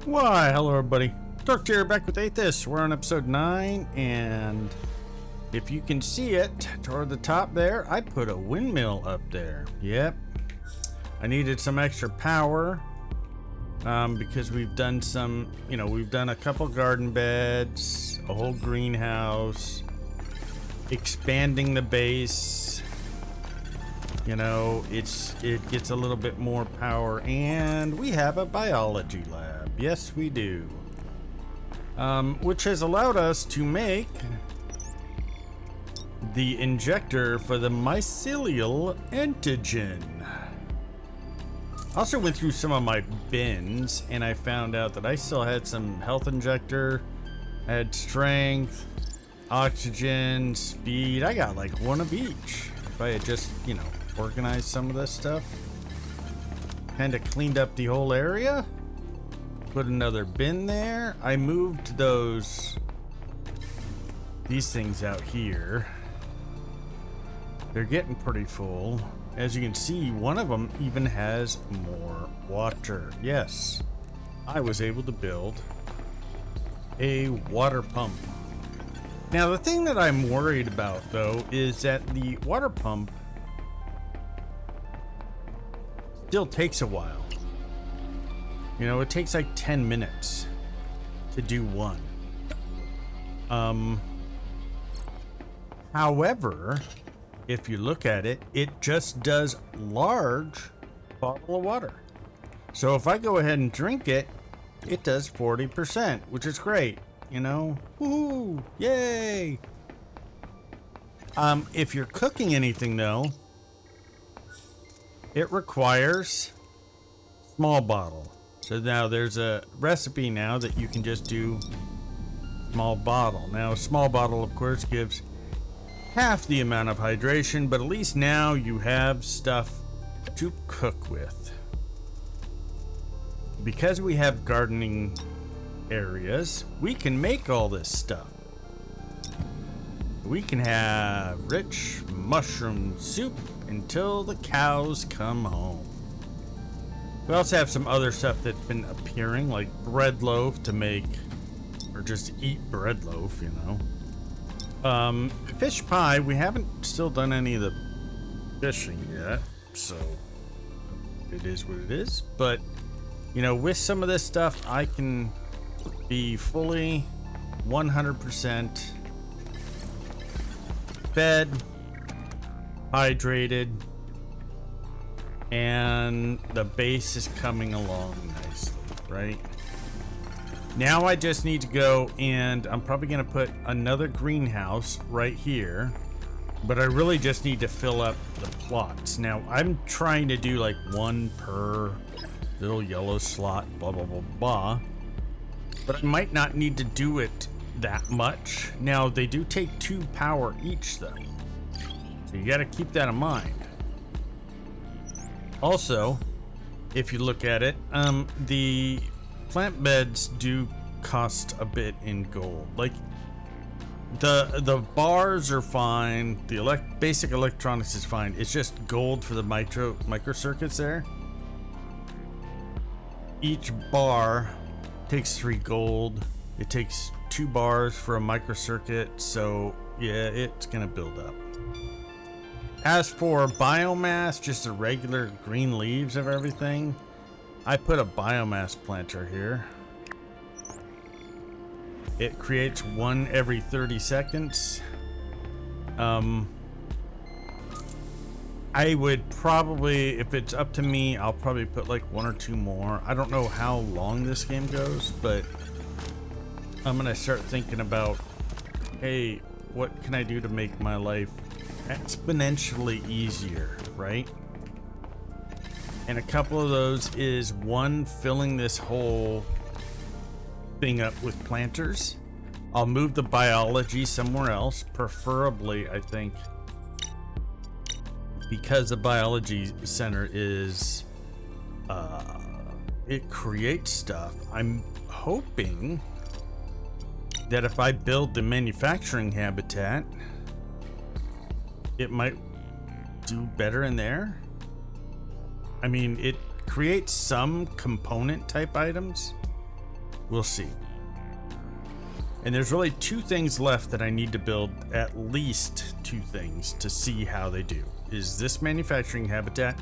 Why, hello everybody. Torq here, back with AETHUS. We're on episode 9, and if you can see it toward the top there, I put a windmill up there. Yep. I needed some extra power because we've done some, we've done a couple garden beds, a whole greenhouse, expanding the base. It gets a little bit more power, and we have a biology lab. Yes, we do. Which has allowed us to make the injector for the mycelial antigen. I also went through some of my bins, and I found out that I still had some health injector. I had strength, oxygen, speed. I got like one of each. If I had just, organized some of this stuff, kind of cleaned up the whole area, put another bin there. I moved these things out here. They're getting pretty full. As you can see, one of them even has more water. Yes, I was able to build a water pump. Now, the thing that I'm worried about, though, is that the water pump still takes a while. It takes like 10 minutes to do one. However, if you look at it, it just does large bottle of water. So if I go ahead and drink it, it does 40%, which is great. Woohoo! Yay! If you're cooking anything, though, it requires small bottle. So now there's a recipe now that you can just do small bottle. Now, a small bottle, of course, gives half the amount of hydration, but at least now you have stuff to cook with. Because we have gardening areas, we can make all this stuff. We can have rich mushroom soup until the cows come home. We also have some other stuff that's been appearing, like bread loaf to make, or just eat bread loaf, Fish pie, we haven't still done any of the fishing yet, so it is what it is. But, with some of this stuff, I can be fully 100% fed, hydrated, and the base is coming along nicely, right? Now I just need to go, and I'm probably going to put another greenhouse right here, but I really just need to fill up the plots. Now I'm trying to do like one per little yellow slot, blah, blah, blah, blah, but I might not need to do it that much. Now they do take 2 power each though, so you got to keep that in mind. Also, if you look at it, the plant beds do cost a bit in gold. Like the bars are fine, the basic electronics is fine. It's just gold for the microcircuits there. Each bar takes 3 gold. It takes 2 bars for a microcircuit, so yeah, it's gonna build up. As for biomass, just the regular green leaves of everything, I put a biomass planter here. It creates 1 every 30 seconds. I would probably, if it's up to me, I'll probably put like 1 or 2 more. I don't know how long this game goes, but I'm gonna start thinking about, hey, what can I do to make my life exponentially easier, right? And a couple of those is, 1, filling this whole thing up with planters. I'll move the biology somewhere else, preferably, I think, because the biology center is it creates stuff. I'm hoping that if I build the manufacturing habitat, it might do better in there. I mean, it creates some component type items, We'll see. And there's really two things left that I need to build, at least two things, to see how they do. Is this manufacturing habitat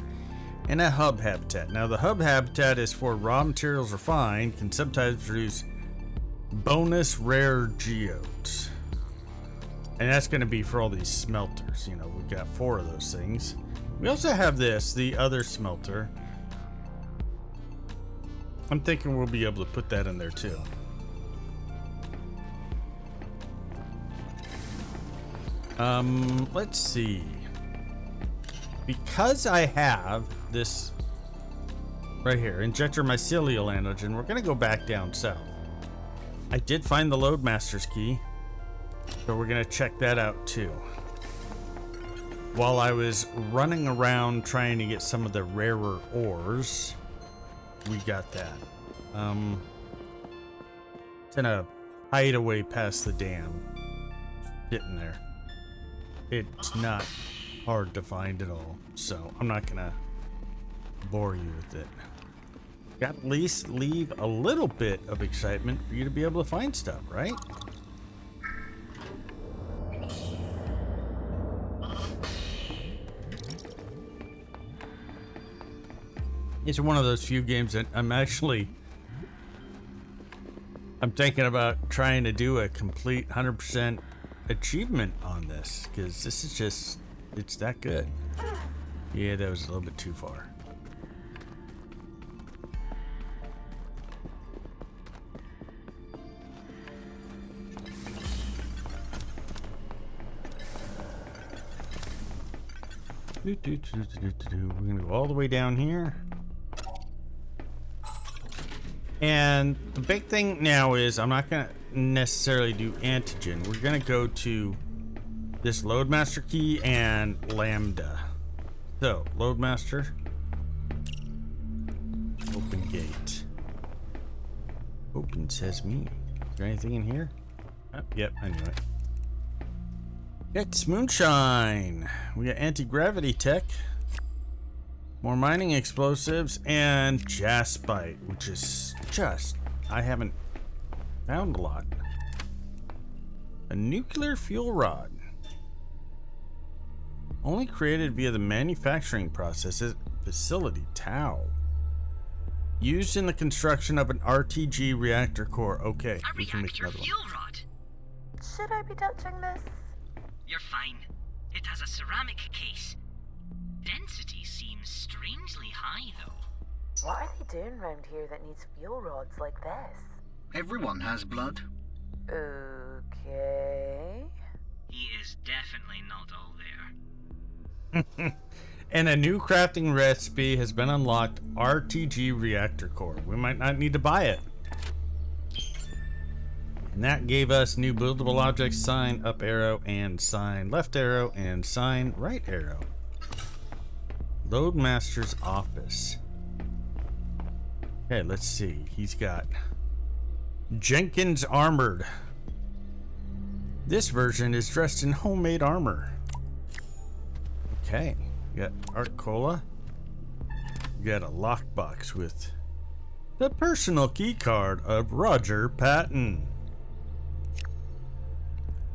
and a hub habitat. Now the hub habitat is for raw materials refined, can sometimes produce bonus rare geodes. And that's going to be for all these smelters. You know, we've got 4 of those things. We also have this, the other smelter. I'm thinking we'll be able to put that in there too. Let's see. Because I have this right here, injector mycelial antigen, we're going to go back down south. I did find the Loadmaster's key, so we're going to check that out too. While I was running around trying to get some of the rarer ores, we got that. It's in a hideaway past the dam. Getting there. It's not hard to find at all, so I'm not gonna bore you with it. Got to at least leave a little bit of excitement for you to be able to find stuff, right? It's one of those few games that I'm thinking about trying to do a complete 100% achievement on this, because this is just, it's that good. Yeah, that was a little bit too far. We're gonna go all the way down here. And the big thing now is I'm not gonna necessarily do antigen. We're gonna go to this Loadmaster key and Lambda. So, Loadmaster. Open gate. Open sesame. Is there anything in here? Oh, yep, I knew it. It's moonshine. We got anti-gravity tech. More mining explosives and jaspite, which is just, I haven't found a lot. A nuclear fuel rod. Only created via the manufacturing process facility. Tau. Used in the construction of an RTG reactor core. Okay, we can make another one. Fuel rod. Should I be touching this? You're fine. It has a ceramic case. Density seems strangely high, though. What are they doing round here that needs fuel rods like this? Everyone has blood. Okay. He is definitely not all there. And a new crafting recipe has been unlocked. RTG reactor core. We might not need to buy it. And that gave us new buildable objects, sign up arrow and sign left arrow and sign right arrow. Loadmaster's office. Okay, let's see. He's got Jenkins armored. This version is dressed in homemade armor. Okay, we got Art Cola. We got a lockbox with the personal key card of Roger Patton.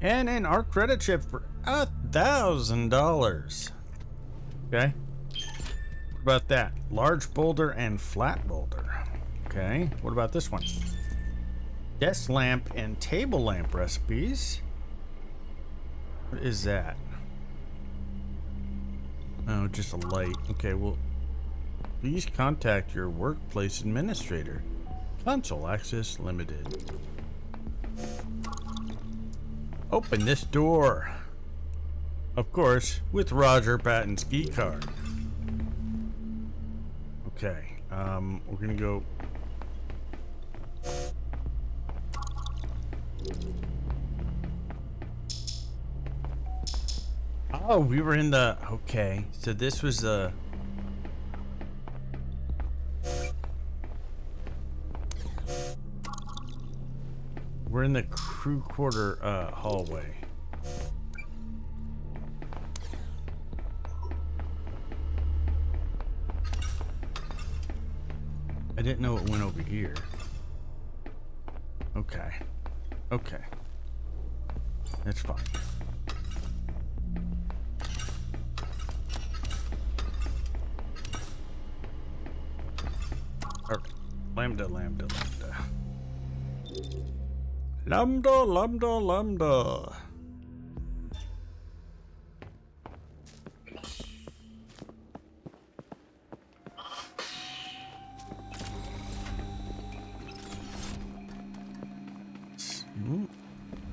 And an art credit chip for $1,000. Okay. What about that? Large boulder and flat boulder. Okay. What about this one? Desk lamp and table lamp recipes. What is that? Oh, just a light. Okay, well, please contact your workplace administrator. Console access limited. Open this door. Of course, with Roger Patton's key card. Okay, we're gonna go. Oh, we were in the. Okay, so this was the. We're in the crew quarter hallway. I didn't know it went over here. Okay. Okay. That's fine. Alright. Lambda, lambda, lambda. Lambda, lambda, lambda.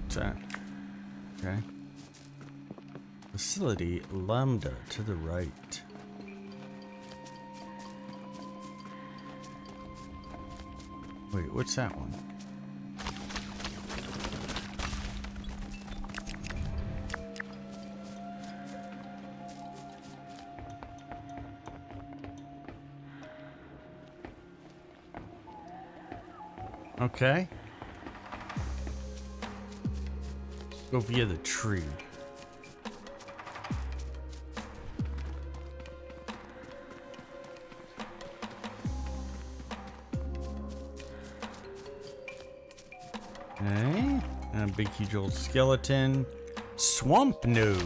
What's that? Okay. Facility lambda to the right. Wait, what's that one? Okay. Go via the tree. Okay. A big, huge old skeleton. Swamp node.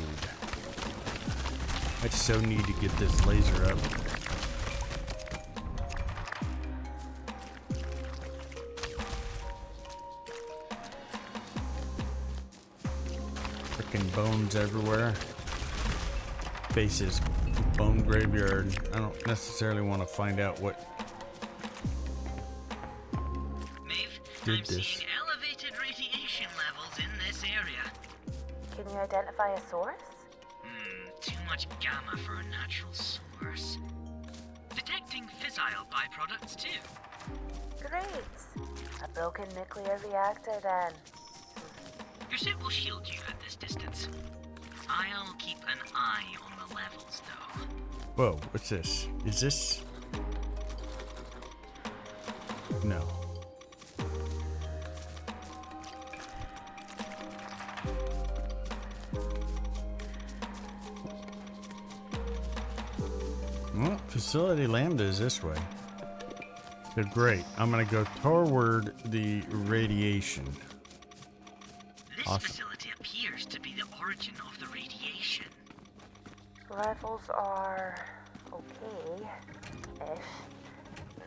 I so need to get this laser up. Freaking bones everywhere. Faces bone graveyard. I don't necessarily want to find out what did this. Seeing elevated radiation levels in this area. Can you identify a source? Too much gamma for a natural source. Detecting fissile byproducts too. Great. A broken nuclear reactor then. Your suit will shield you at this distance. I'll keep an eye on the levels though. Whoa, what's this? Is this? No. Well, facility lambda is this way. Good, great. I'm gonna go toward the radiation. This Awesome. facility appears to be the origin of the radiation. Levels are okay-ish.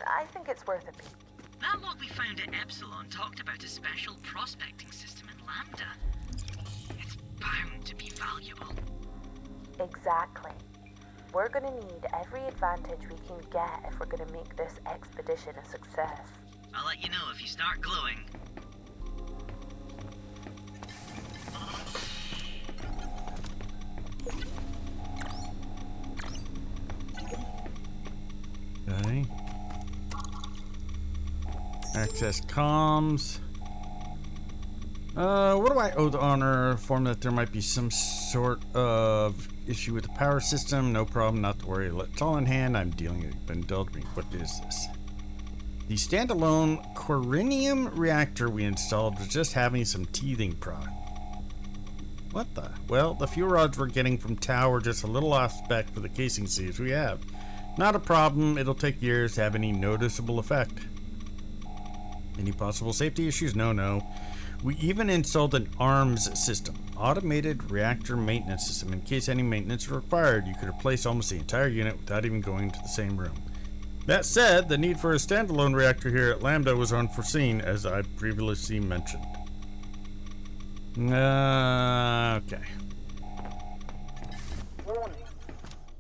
I think it's worth a peek. That log we found at Epsilon talked about a special prospecting system in Lambda. It's bound to be valuable. Exactly. We're gonna need every advantage we can get if we're gonna make this expedition a success. I'll let you know if you start glowing. Okay. Access comms. What do I owe the honor? Inform that there might be some sort of issue with the power system. No problem, not to worry. It's all in hand. I'm dealing with it. Indulge me. What is this? The standalone corinium reactor we installed was just having some teething problem. What the? Well, the fuel rods we're getting from Tau are just a little off spec for the casing sleeves we have. Not a problem. It'll take years to have any noticeable effect. Any possible safety issues? No. We even installed an ARMS system, automated reactor maintenance system. In case any maintenance is required, you could replace almost the entire unit without even going to the same room. That said, the need for a standalone reactor here at Lambda was unforeseen, as I previously mentioned. Okay. Warning.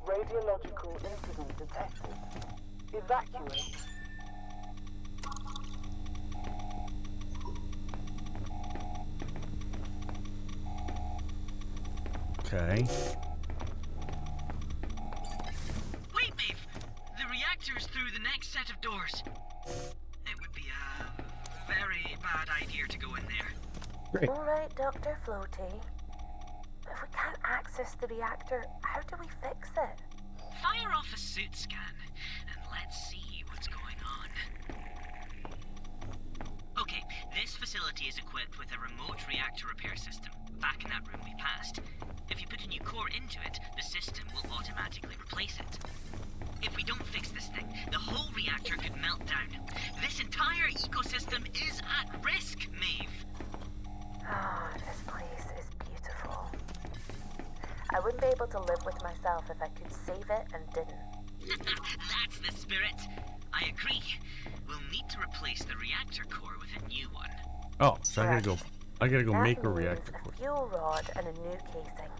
Radiological incident detected. Evacuate. Okay. Wait, Maeve! The reactor's through the next set of doors. It would be a very bad idea to go in there. Great. Alright, Dr. Floaty. If we can't access the reactor, how do we fix it? Fire off a suit scan, and let's see what's going on. Okay, this facility is equipped with a remote reactor repair system, back in that room we passed. If you put a new core into it, the system will automatically replace it. If we don't fix this thing, the whole reactor could melt down. This entire ecosystem is at risk, to live with myself if I could save it and didn't. That's the spirit. I agree. We'll need to replace the reactor core with a new one. Oh, so I gotta go That make a means reactor a core. fuel rod and a new casing.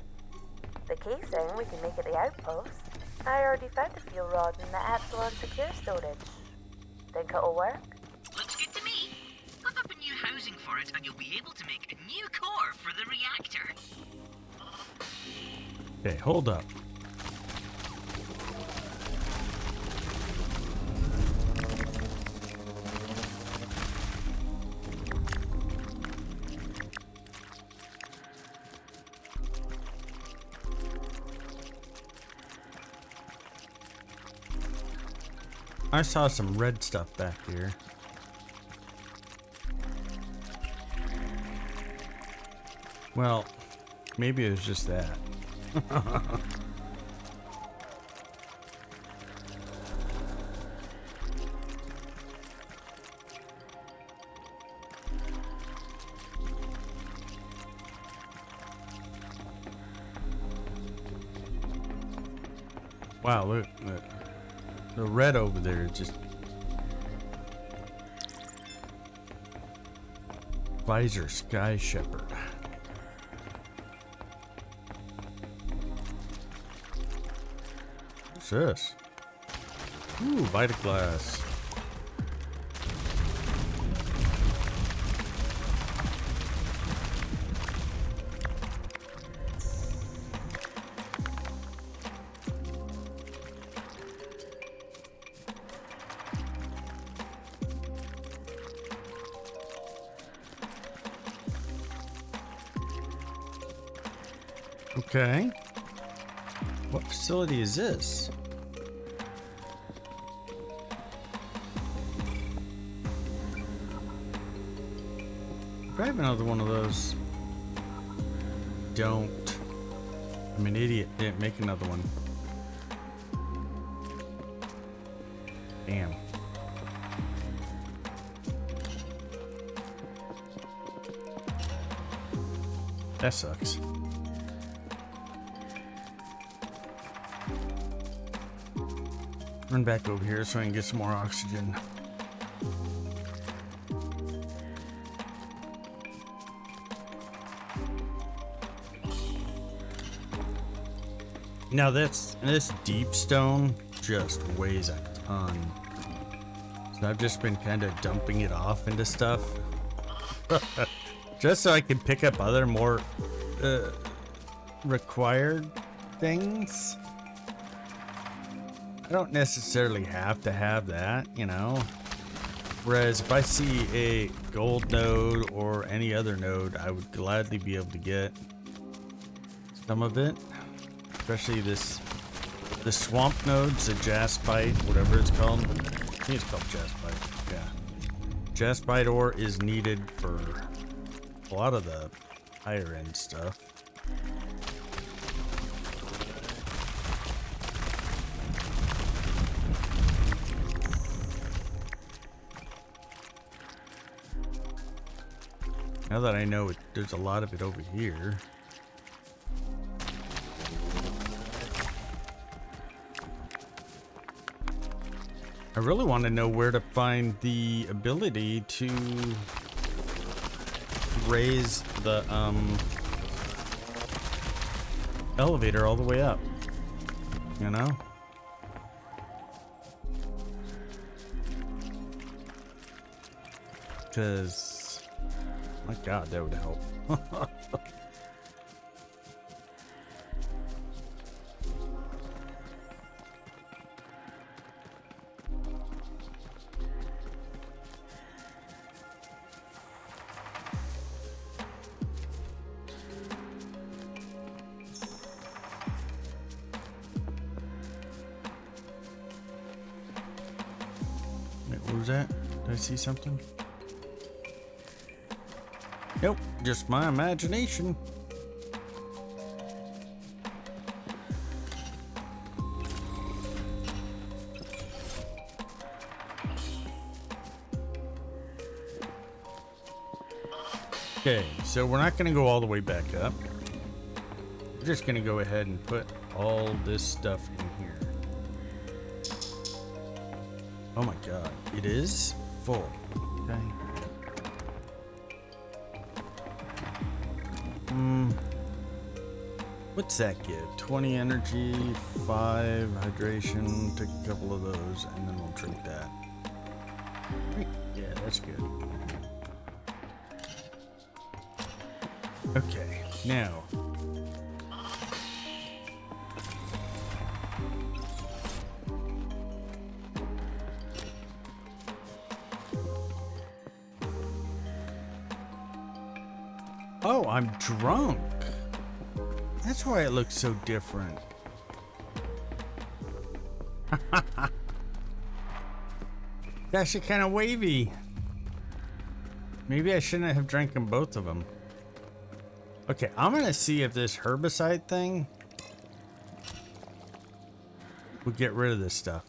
The casing we can make at the Outpost. I already found a fuel rod in the Epsilon secure storage. Think it'll work? Looks good to me. Put up a new housing for it and you'll be able to make a new core for the reactor. Okay, hold up. I saw some red stuff back here. Well, maybe it was just that. Wow, look. The red over there is just Visor Sky Shepherd. What's this? Ooh, Vita Glass. Okay. What facility is this? Grab another one of those. Don't. I'm an idiot. Didn't make another one. Damn. That sucks. Run back over here so I can get some more oxygen. Now this deep stone just weighs a ton. So I've just been kind of dumping it off into stuff. Just so I can pick up other more required things. I don't necessarily have to have that, you know. Whereas if I see a gold node or any other node, I would gladly be able to get some of it. Especially the swamp nodes, the jaspite, whatever it's called. I think it's called jaspite. Yeah. Jaspite ore is needed for a lot of the higher end stuff. Now that I know there's a lot of it over here. I really want to know where to find the ability to raise the elevator all the way up. You know? Because, my God, that would help. What was that? Did I see something? Nope, just my imagination. Okay, so we're not going to go all the way back up. We're just going to go ahead and put all this stuff in here? Oh my god, it is full. Okay. What's that give? 20 energy, 5 hydration. Take a couple of those, and then we'll drink that. Yeah, that's good. Okay, now. Oh, I'm drunk. That's why it looks so different. It's actually kind of wavy. Maybe I shouldn't have drank them, both of them. Okay, I'm gonna see if this herbicide thing will get rid of this stuff.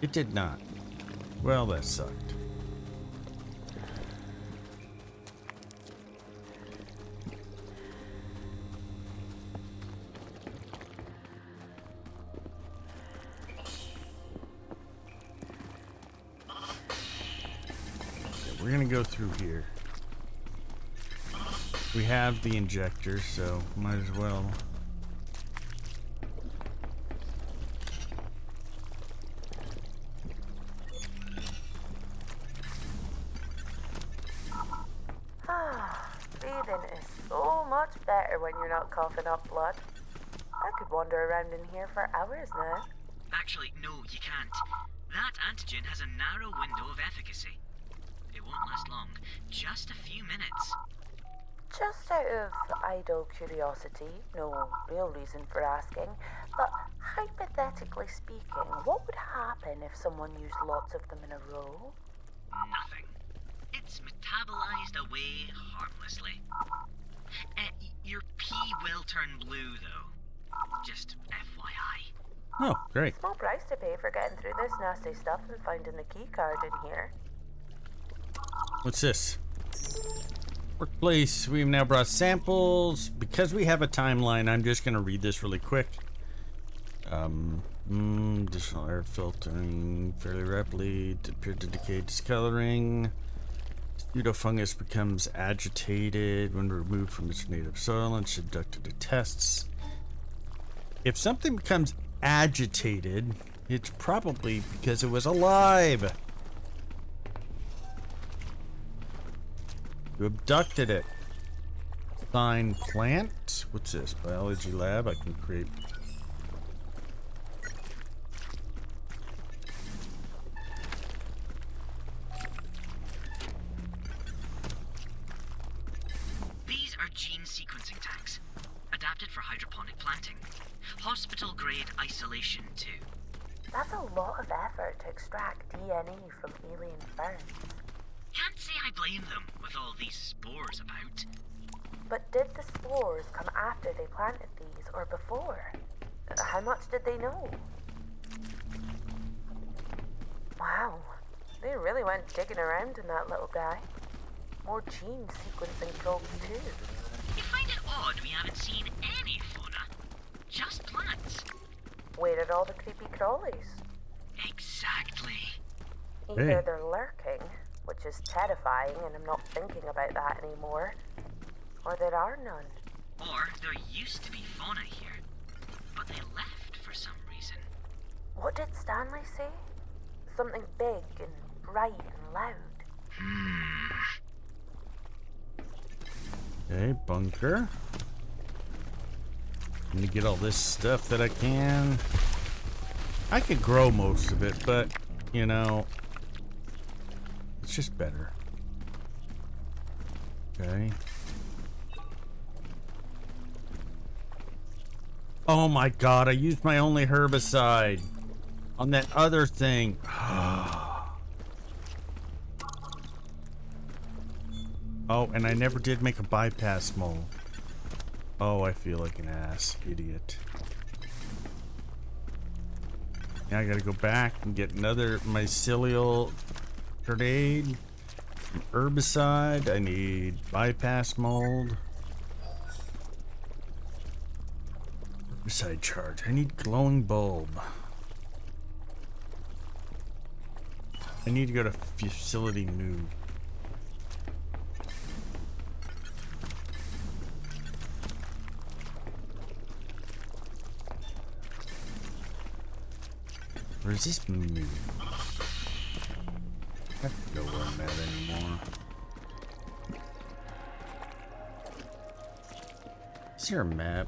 It did not. Well, that sucked. Okay, we're gonna go through here. We have the injector, so might as well. Breathing is so much better when you're not coughing up blood. I could wander around in here for hours now. Actually, no, you can't. That antigen has a narrow window of efficacy. It won't last long, just a few minutes. Just out of idle curiosity, no real reason for asking, but hypothetically speaking, what would happen if someone used lots of them in a row? Nothing. It's metabolized away harmlessly. Your pee will turn blue, though. Just FYI. Oh, great. Small price to pay for getting through this nasty stuff and finding the key card in here. What's this? Workplace. We've now brought samples. Because we have a timeline, I'm just going to read this really quick. Additional air filtering fairly rapidly. Appear to decay, discoloring. Pseudofungus becomes agitated when removed from its native soil and subjected to tests. If something becomes agitated, it's probably because it was alive. You abducted it. Sign plant. What's this? Biology lab. I can create. These are gene sequencing tanks, adapted for hydroponic planting. Hospital grade isolation too. That's a lot of effort to extract DNA from alien ferns. Can't say I blame them with all these spores about. But did the spores come after they planted these or before? How much did they know? Wow, they really went digging around in that little guy. More gene sequencing probes too. You find it odd we haven't seen any fauna? Just plants. Where are all the creepy crawlies? Exactly. Either Hey. they're lurking, which is terrifying and I'm not thinking about that anymore, or there are none. Or there used to be fauna here, but they left for some reason. What did Stanley say? Something big and bright and loud. Okay, bunker. Let me get all this stuff that I can. I could grow most of it, but, you know, it's just better. Okay. Oh my god, I used my only herbicide on that other thing. Oh, and I never did make a bypass mole. Oh, I feel like an ass, idiot. Now I gotta go back and get another mycelial grenade. Herbicide. I need bypass mold. Herbicide charge. I need glowing bulb. I need to go to facility move. Where is this move? I have to go where I'm at anymore. Is there a map?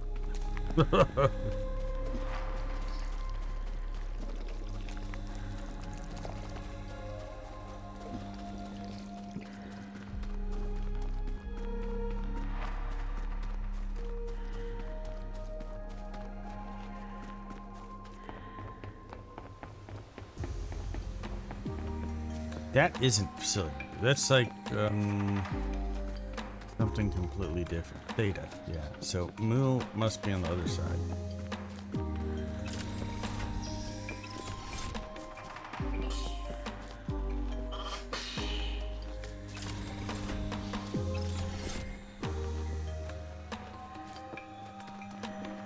That isn't facility. That's like something completely different. Theta, yeah. So Moo must be on the other side.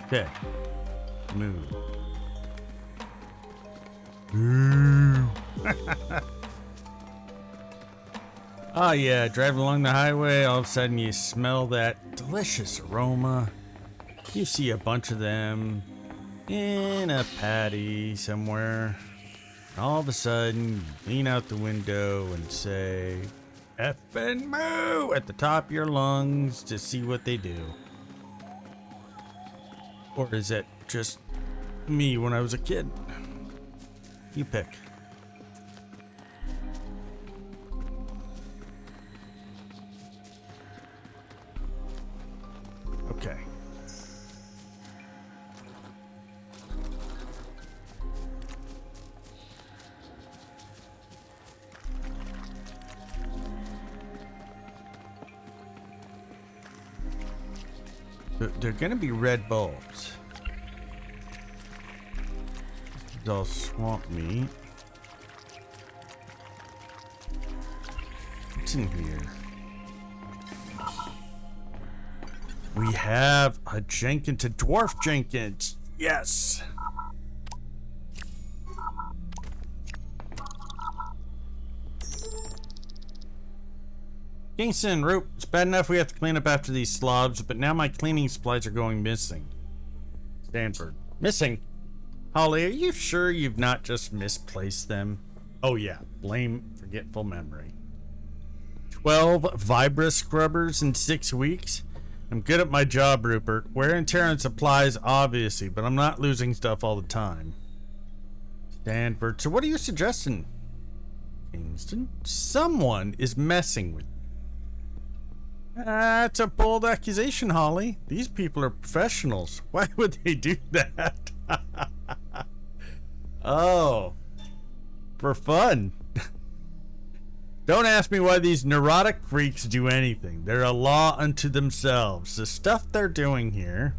Okay. Moo. Moo. Oh yeah, driving along the highway, all of a sudden you smell that delicious aroma. You see a bunch of them in a paddy somewhere. All of a sudden, you lean out the window and say, "Effing moo!" at the top of your lungs to see what they do. Or is that just me when I was a kid? You pick. Okay. They're gonna be red bulbs. It's all swamp meat. What's in here? We have a Jenkins, a dwarf Jenkins. Yes. Kingston, Roop, it's bad enough we have to clean up after these slobs, but now my cleaning supplies are going missing. Stanford. Missing? Holly, are you sure you've not just misplaced them? Oh yeah, blame forgetful memory. 12 Vibra scrubbers in 6 weeks? I'm good at my job, Rupert. Wear and tear on supplies, obviously, but I'm not losing stuff all the time. Stanford, so what are you suggesting? Kingston? Someone is messing with me. That's a bold accusation, Holly. These people are professionals. Why would they do that? Oh, for fun. Don't ask me why these neurotic freaks do anything. They're a law unto themselves. The stuff they're doing here.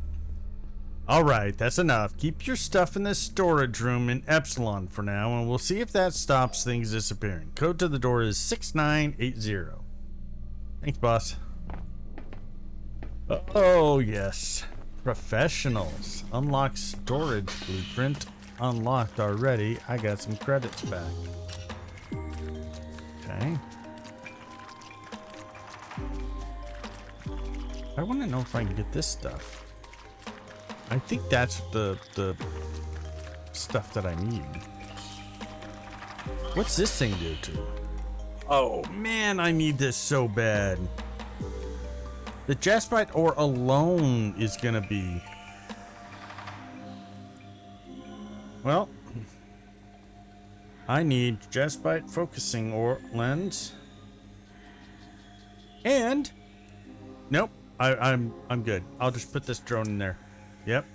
Alright, that's enough. Keep your stuff in this storage room in Epsilon for now, and we'll see if that stops things disappearing. Code to the door is 6980. Thanks, boss. Oh, yes. Professionals. Unlock storage blueprint. Unlocked already. I got some credits back. Okay. I want to know if I can get this stuff. I think that's the stuff that I need. What's this thing do to? Oh man, I need this so bad. The Jaspite ore alone is gonna be... Well, I need Jaspite focusing ore lens. And nope, I'm good. I'll just put this drone in there. Yep.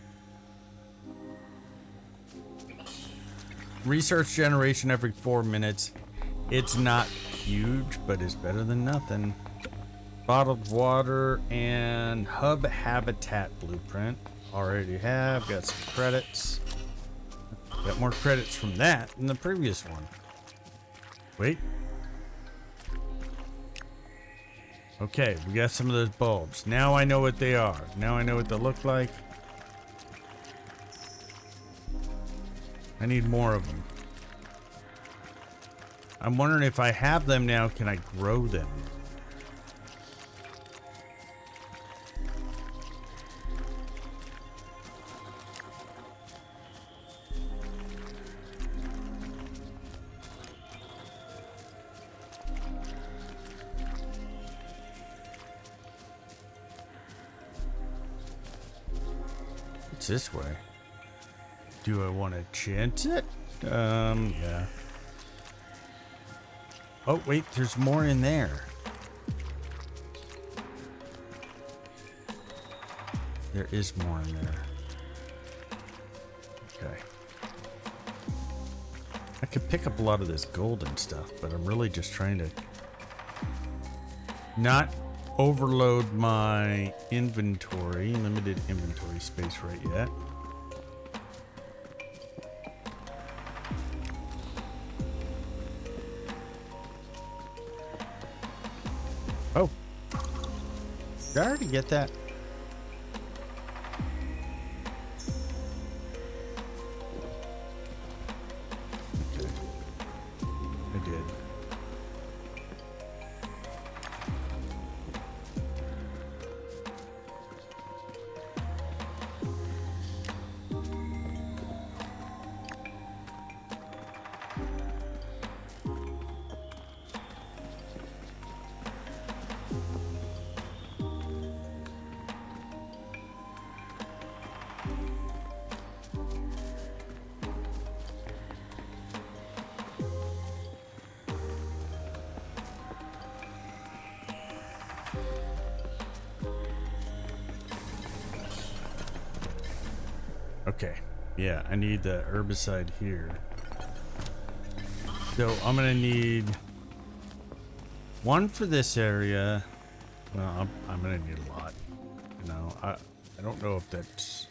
Research generation every 4 minutes. It's not huge, but it's better than nothing. Bottled water and hub habitat blueprint. Already have. Got some credits. Got more credits from that than the previous one. Wait. Okay, we got some of those bulbs. Now I know what they are. Now I know what they look like. I need more of them. I'm wondering if I have them now, can I grow them? What's this way? Do I want to chance it? Yeah. Oh, wait, there's more in there. There is more in there. Okay. I could pick up a lot of this gold and stuff, but I'm really just trying to not overload my inventory, limited inventory space right yet. Oh, did I already get that? Okay. I did. Okay, yeah, I need the herbicide here. So I'm gonna need one for this area. Well, I'm gonna need a lot. You know, I don't know if that's.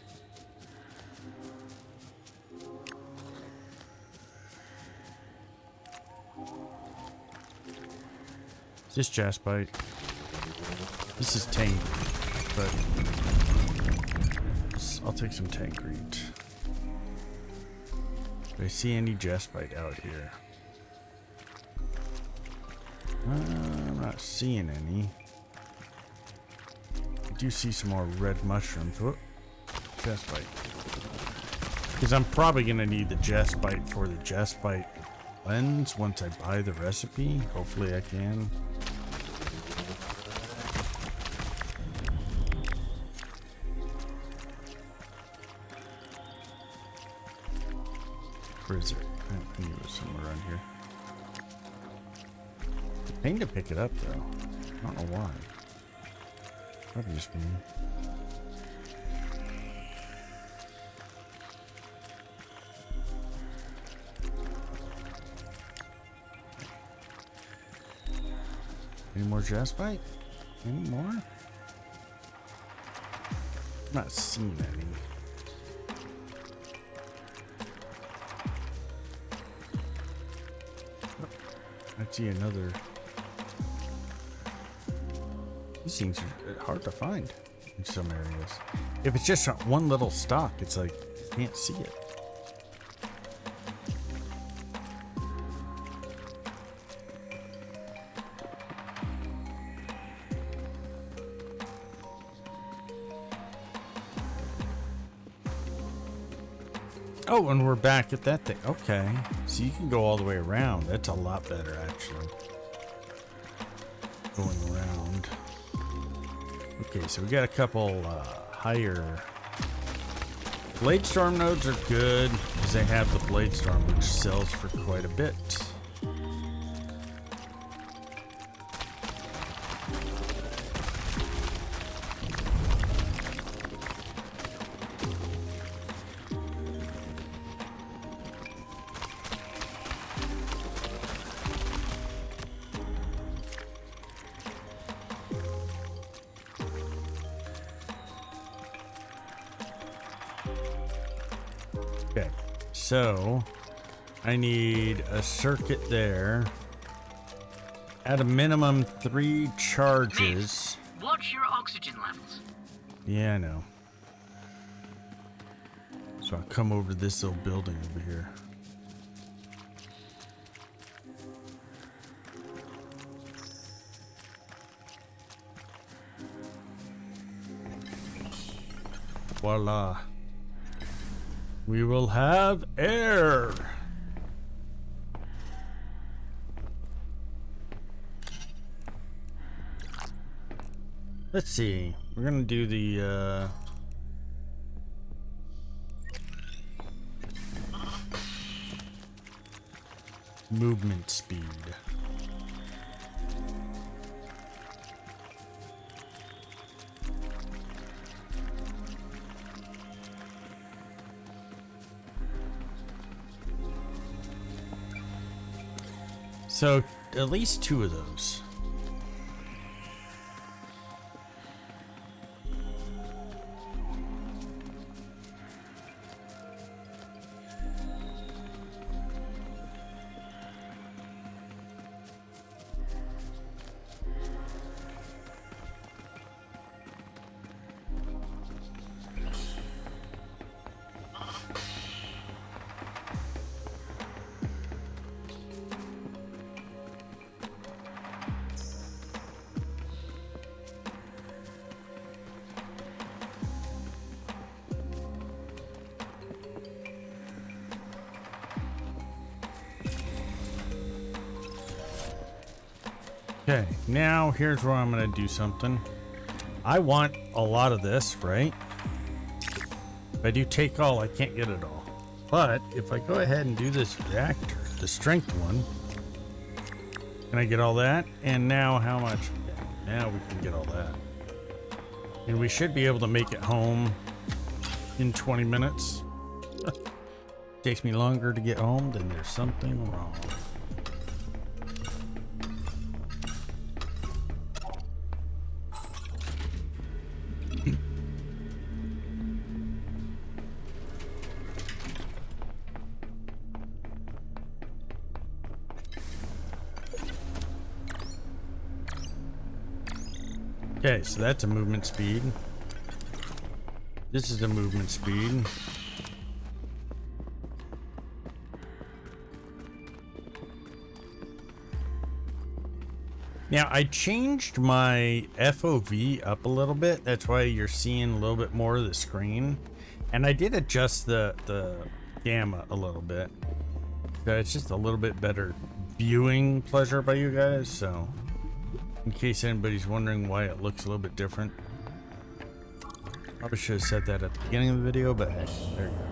Is this jaspite? This is tank, but. I'll take some tankreed. Do I see any jaspite out here? I'm not seeing any. I do see some more red mushrooms. Whoop. Jaspite. Because I'm probably going to need the jaspite for the jaspite lens once I buy the recipe. Hopefully I can. Where is it? I knew it was somewhere around here. It's a pain to pick it up, though. I don't know why. Probably just me. Any more jaspite? Any more? I'm not seeing any. I see another. These things are hard to find in some areas. If it's just one little stalk, it's like you can't see it. Oh, and we're back at that thing. Okay. So you can go all the way around. That's a lot better, actually. Going around. Okay, so we got a couple higher... Bladestorm nodes are good, because they have the Bladestorm, which sells for quite a bit. Okay, so I need a circuit there. At a minimum 3 charges. Mate, watch your oxygen levels. Yeah, I know. So I'll come over to this little building over here. Voila. We will have air. Let's see. We're gonna do the movement speed. So at least 2 of those. Okay, now here's where I'm gonna do something. I want a lot of this, right? If I do take all, I can't get it all. But if I go ahead and do this reactor, the strength one, can I get all that? And now how much? Okay, now we can get all that. And we should be able to make it home in 20 minutes. Takes me longer to get home, then there's something wrong. Okay, so that's a movement speed. This is a movement speed. Now, I changed my FOV up a little bit. That's why you're seeing a little bit more of the screen. And I did adjust the gamma a little bit. So it's just a little bit better viewing pleasure by you guys, so in case anybody's wondering why it looks a little bit different. Probably should have said that at the beginning of the video, but hey, there you go.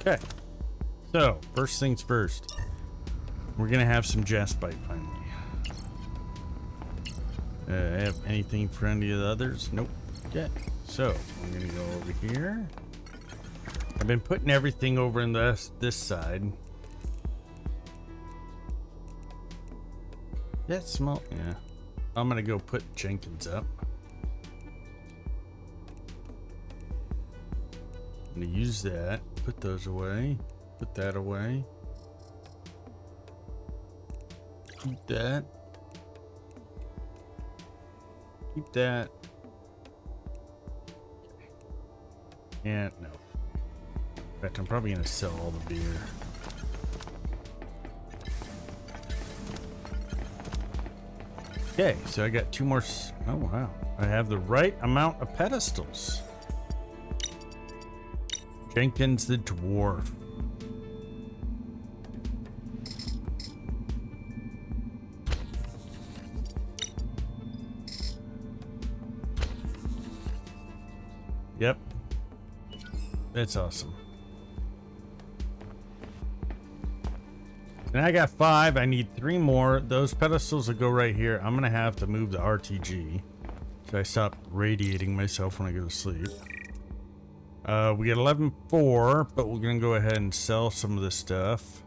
Okay, so first things first, we're gonna have some jaspite finally. Have anything for any of the others? Nope. Okay, so I'm gonna go over here. I've been putting everything over in this side. That small, yeah. I'm gonna go put Jenkins up. I'm gonna use that. Put those away. Put that away. Keep that. Keep that. And no. In fact, I'm probably gonna sell all the beer. Okay, so I got 2 more. Oh wow. I have the right amount of pedestals. Jenkins the dwarf. Yep. That's awesome. And I got 5. I need 3 more. Those pedestals will go right here. I'm going to have to move the RTG. So I stop radiating myself when I go to sleep. We got 11.4, but we're gonna go ahead and sell some of this stuff.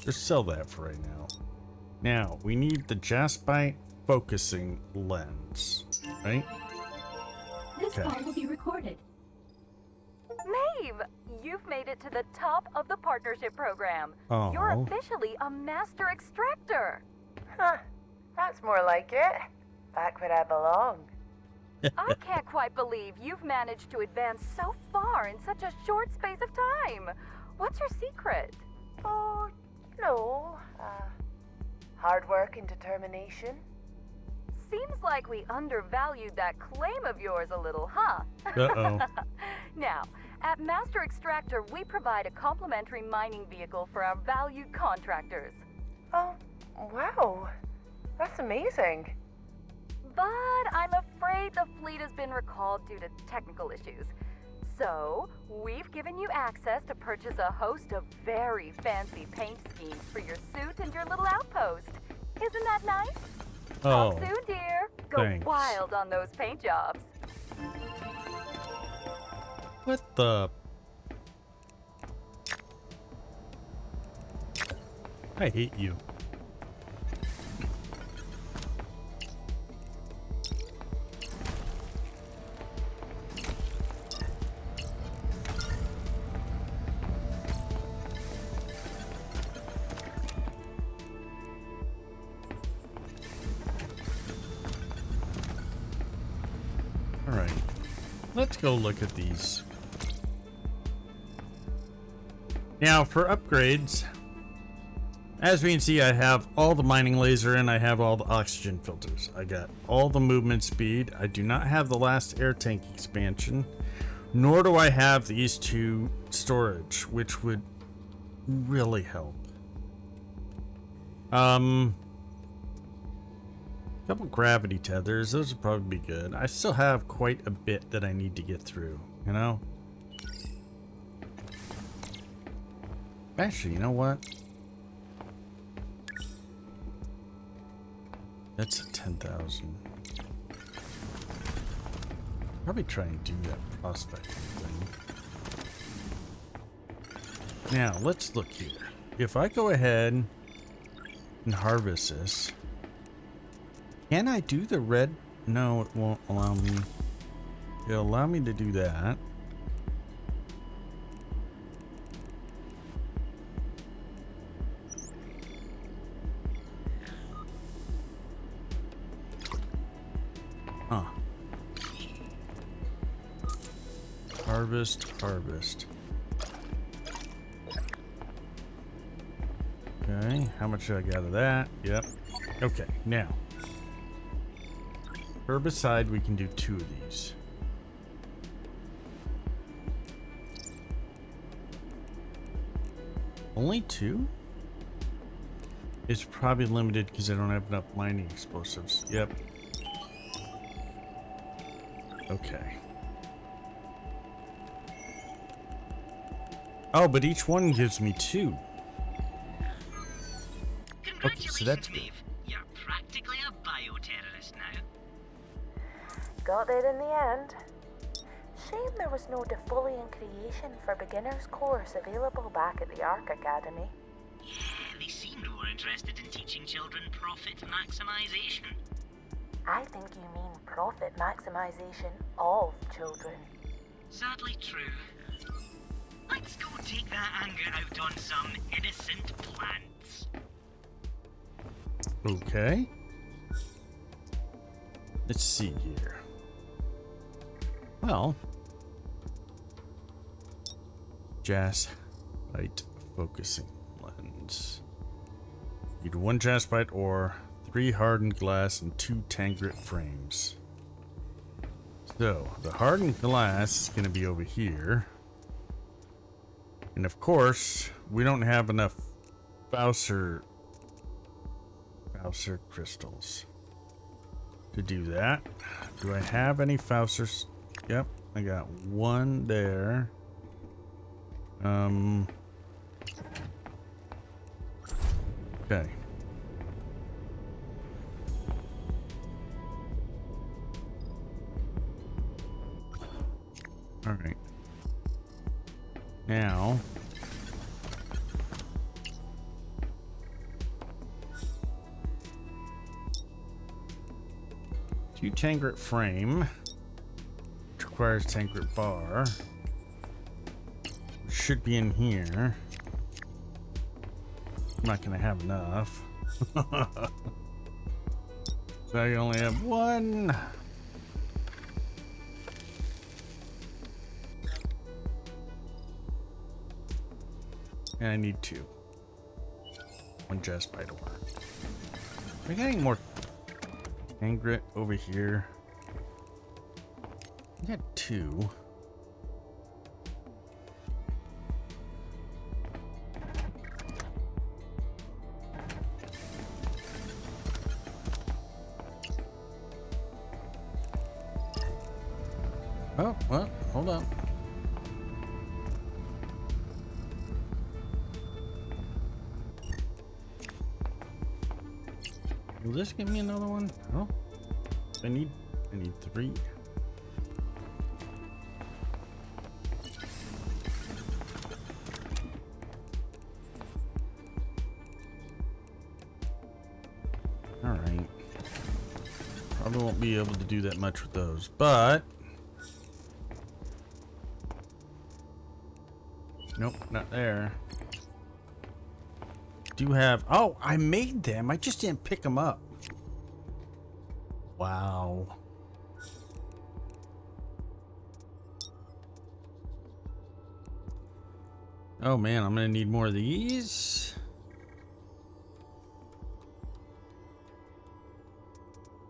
Just sell that for right now. Now, we need the Jaspite focusing lens, right? This call will be recorded. Maeve, you've made it to the top of the partnership program. Oh. You're officially a master extractor. Huh. That's more like it. Back where I belong. I can't quite believe you've managed to advance so far in such a short space of time. What's your secret? Oh, hard work and determination. Seems like we undervalued that claim of yours a little, huh? Uh-oh. Now, at Master Extractor, we provide a complimentary mining vehicle for our valued contractors. Oh, wow. That's amazing. But I'm afraid the fleet has been recalled due to technical issues. So, we've given you access to purchase a host of very fancy paint schemes for your suit and your little outpost. Isn't that nice? Oh, Talk soon, dear. Go thanks. wild on those paint jobs. what the? I hate you. All right, let's go look at these. Now for upgrades, as we can see, I have all the mining laser and I have all the oxygen filters. I got all the movement speed. I do not have the last air tank expansion, nor do I have these two storage, which would really help. Couple gravity tethers, those would probably be good. I still have quite a bit that I need to get through, you know? Actually, you know what? That's a 10,000. Probably try and do that prospecting thing. Now, let's look here. If I go ahead and harvest this, can I do the red? No, it won't allow me. It'll allow me to do that. Huh. Harvest. Okay, how much should I gather that? Yep. Okay, now. Herbicide, we can do 2 of these. Only 2? It's probably limited because I don't have enough mining explosives. Yep. Okay. Oh, but each one gives me 2. Okay, so that's good. Maeve. You're practically a bioterrorist now. Got there in the end. Shame there was no defoliant creation for beginners course available back at the Ark Academy. Yeah, they seemed more interested in teaching children profit maximization. I think you mean profit maximization of children. Sadly true. Let's go take that anger out on some innocent plants. Okay. Let's see here. Well, Jaspite focusing lens. Need 1 Jaspite ore, 3 hardened glass, and 2 Tangrit frames. So the hardened glass is going to be over here, and of course we don't have enough Fauser crystals to do that. Do I have any Fausers? Yep, I got 1 there. Okay. All right. Now, 2 tank grit frame, which requires tank grit bar. Should be in here. I'm not gonna have enough. So I only have 1. And I need 2. 1 just by door. We're getting more tank grit over here. I got 2. Oh, well, hold up. Will this give me another one? Oh, I need 3. All right. Probably won't be able to do that much with those, but nope, not there. Do have, oh, I made them. I just didn't pick them up. Wow. Oh man, I'm gonna need more of these.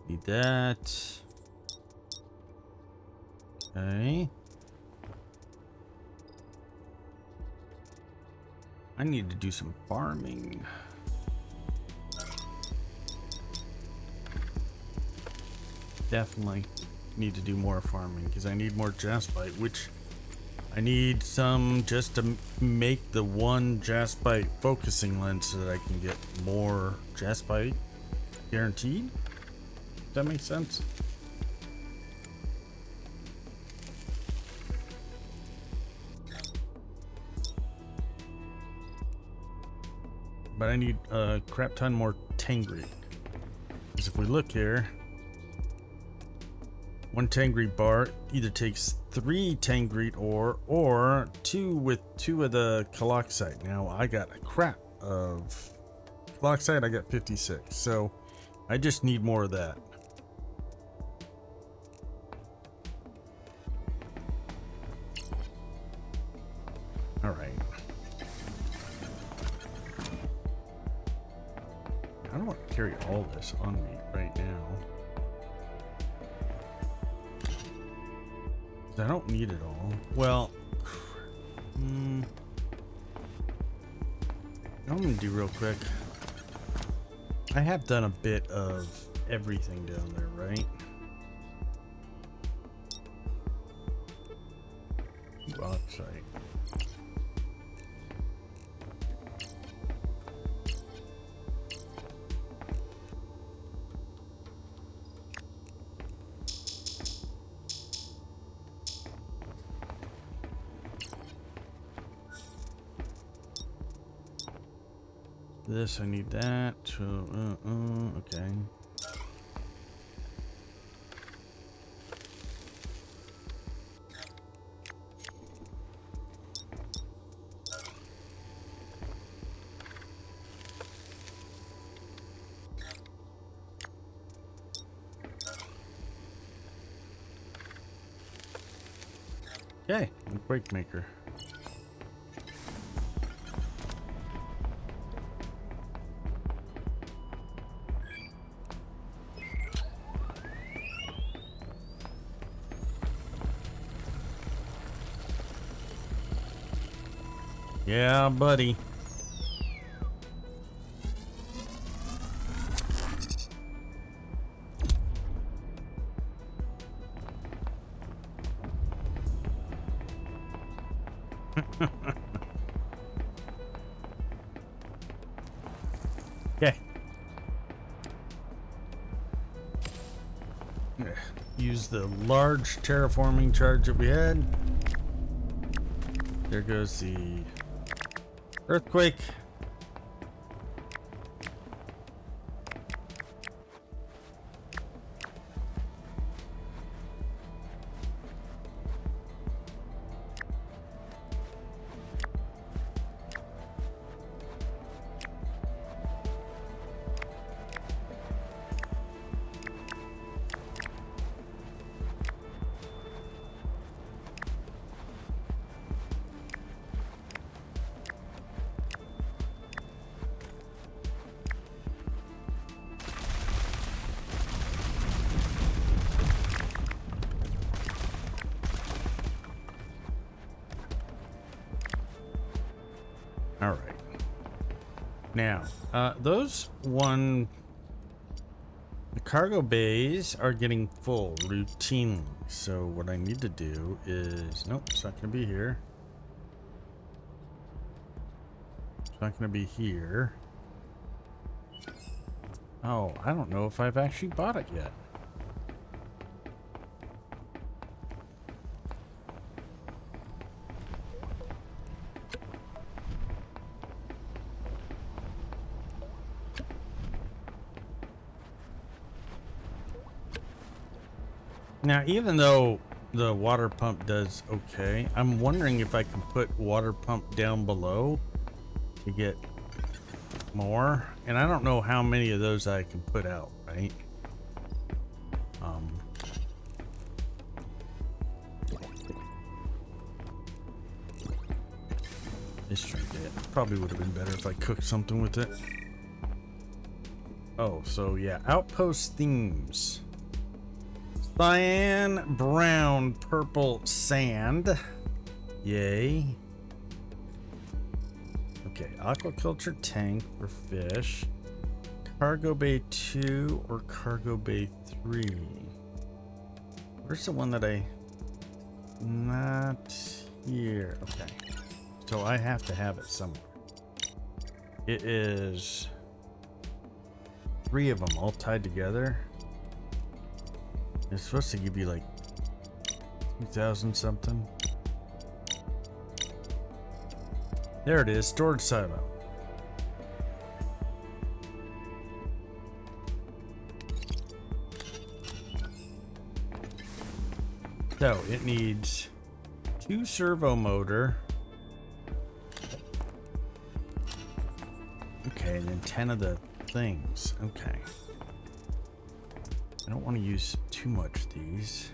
Need that. Okay. I need to do some farming. Definitely need to do more farming because I need more jaspite, which I need some just to make the 1 jaspite focusing lens so that I can get more jaspite guaranteed. Does that make sense? But I need a crap ton more tank grit. Because if we look here, 1 tank grit bar either takes 3 tank grit ore or 2 with 2 of the caloxite. Now I got a crap of caloxite. I got 56, so I just need more of that. All right. I don't want to carry all this on me right now. I don't need it all. Well, I'm gonna do real quick. I have done a bit of everything down there, right? Oxide. This, I need that. So, okay. Okay, break maker. Yeah, buddy. use the large terraforming charge that we had. There goes the earthquake. All right. Now, the cargo bays are getting full routinely. So what I need to do is, nope, it's not going to be here. It's not going to be here. Oh, I don't know if I've actually bought it yet. Now, even though the water pump does okay, I'm wondering if I can put water pump down below to get more. And I don't know how many of those I can put out, right? This trinket probably would have been better if I cooked something with it. Oh, so yeah, Outpost themes. Cyan, brown, purple, sand. Yay. Okay, aquaculture tank for fish. Cargo bay 2 or cargo bay 3? Where's the one that I... Not here. Okay. So I have to have it somewhere. It is 3 of them all tied together. It's supposed to give you like 2,000 something. There it is, storage silo. So it needs 2 servo motor. Okay, and then 10 of the things. Okay. I don't want to use too much of these.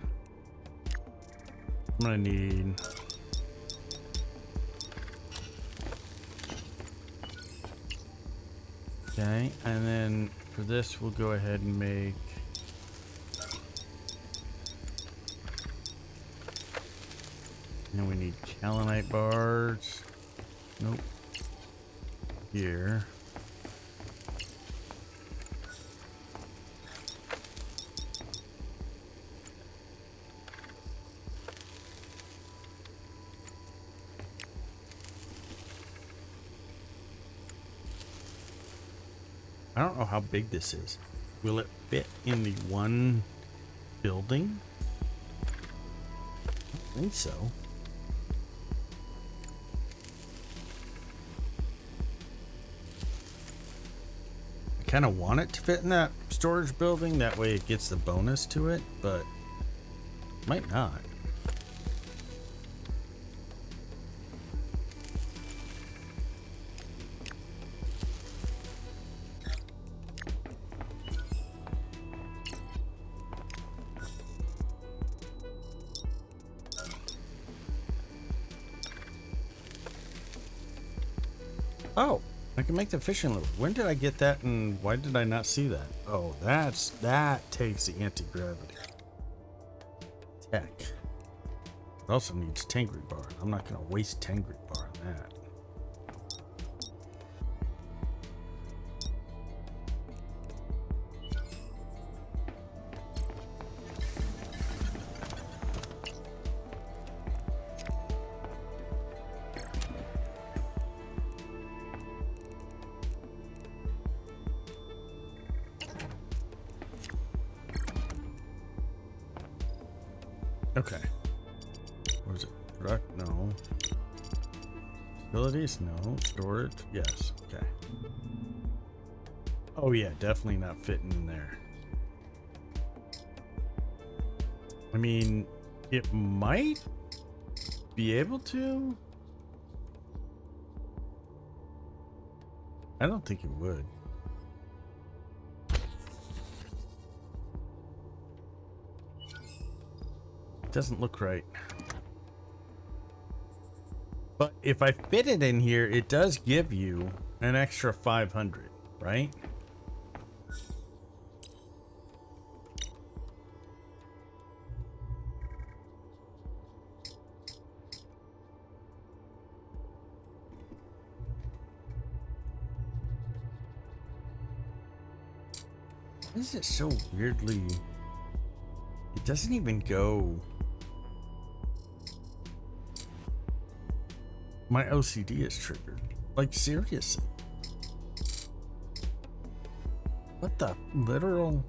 I'm gonna need okay, and then for this we'll go ahead and make and we need kaolinite bars. Nope. Here. I don't know how big this is. Will it fit in the one building? I think so. I kind of want it to fit in that storage building. That way it gets the bonus to it, but might not. Oh, I can make the fishing lure. When did I get that and why did I not see that? Oh, that takes the anti-gravity tech. It also needs Tangri bar. I'm not going to waste Tangri bar on that. Okay. What was it? Product? No. Facilities? No. Storage? Yes. Okay. Oh yeah, definitely not fitting in there. I mean, it might be able to. I don't think it would. Doesn't look right. But if I fit it in here, it does give you an extra 500, right? Why is it so weirdly? It doesn't even go. My OCD is triggered. Like, seriously. What the literal?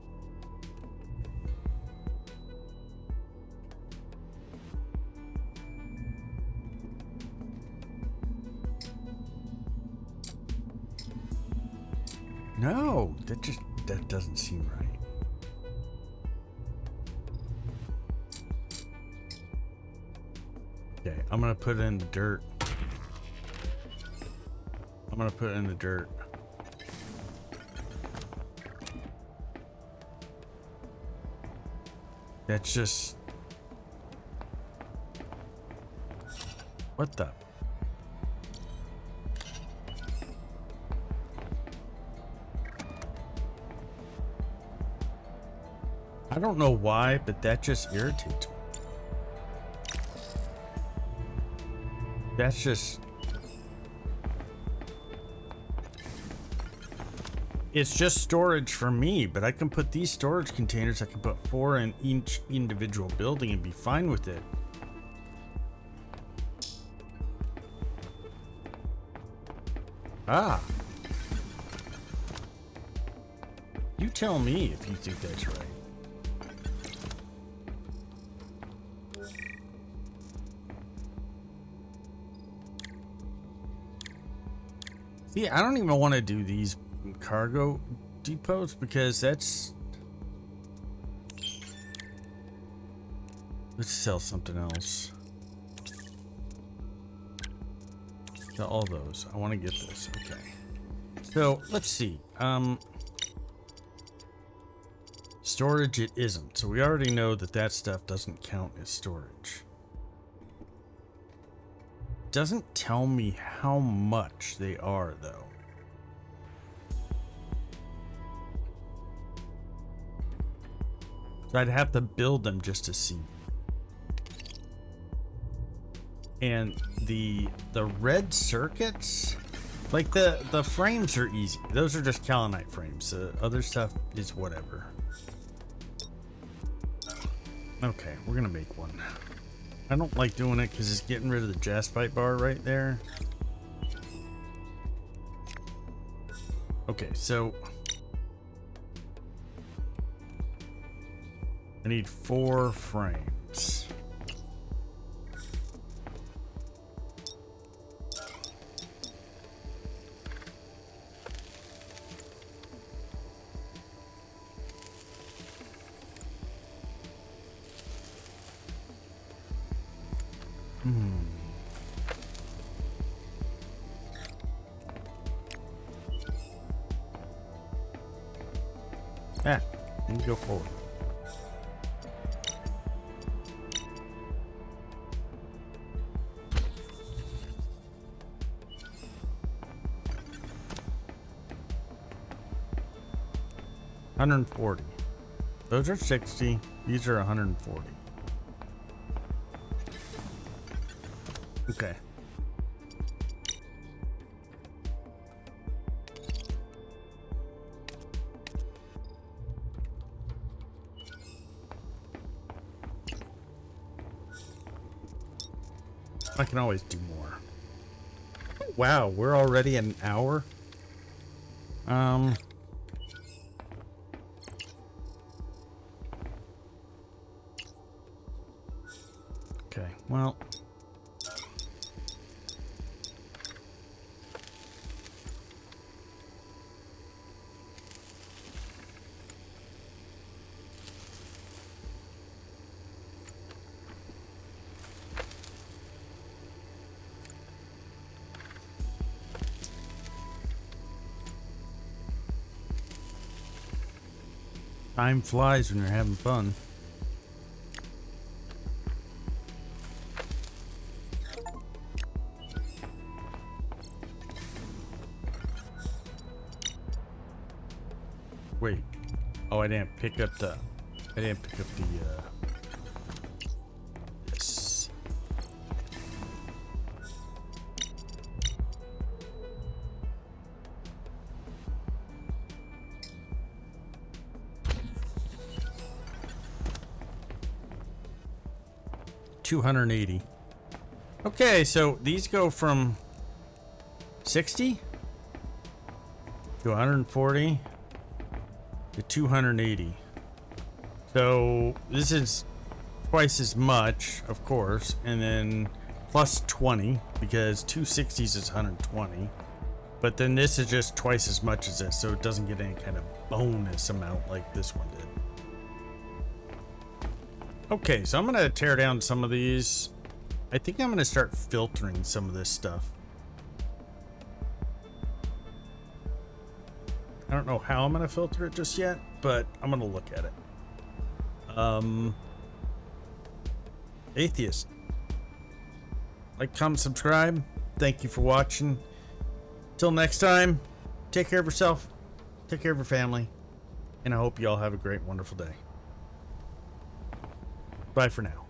No, that doesn't seem right. Okay, I'm gonna put it in the dirt. I'm gonna put it in the dirt. That's just... What the? I don't know why, but that just irritates me. That's just... It's just storage for me, but I can put these storage containers, I can put 4 in each individual building and be fine with it. Ah. You tell me if you think that's right. See, I don't even want to do these cargo depots because that's... Let's sell something else. Sell all those. I want to get this. Okay. So let's see. Storage it isn't. So we already know that that stuff doesn't count as storage. Doesn't tell me how much they are though. So I'd have to build them just to see. And the red circuits, like the frames are easy. Those are just kaolinite frames. The other stuff is whatever. Okay, we're gonna make one. I don't like doing it because it's getting rid of the jaspite bar right there. Okay, so I need 4 frames. Ah, let me go forward. $140. Those are 60. These are 140. Okay. I can always do more. Wow, we're already at an hour. Well. Time flies when you're having fun. Wait. Oh, I didn't pick up the... Yes. $280. Okay, so these go from 60 to 140 to 280. So this is twice as much, of course, and then plus 20 because 260s is 120. But then this is just twice as much as this, so it doesn't get any kind of bonus amount like this one did. Okay, so I'm gonna tear down some of these. I think I'm gonna start filtering some of this stuff. I don't know how I'm gonna filter it just yet, but I'm gonna look at it. Atheist. Like, comment, subscribe. Thank you for watching. Till next time, take care of yourself, take care of your family, and I hope you all have a great, wonderful day. Bye for now.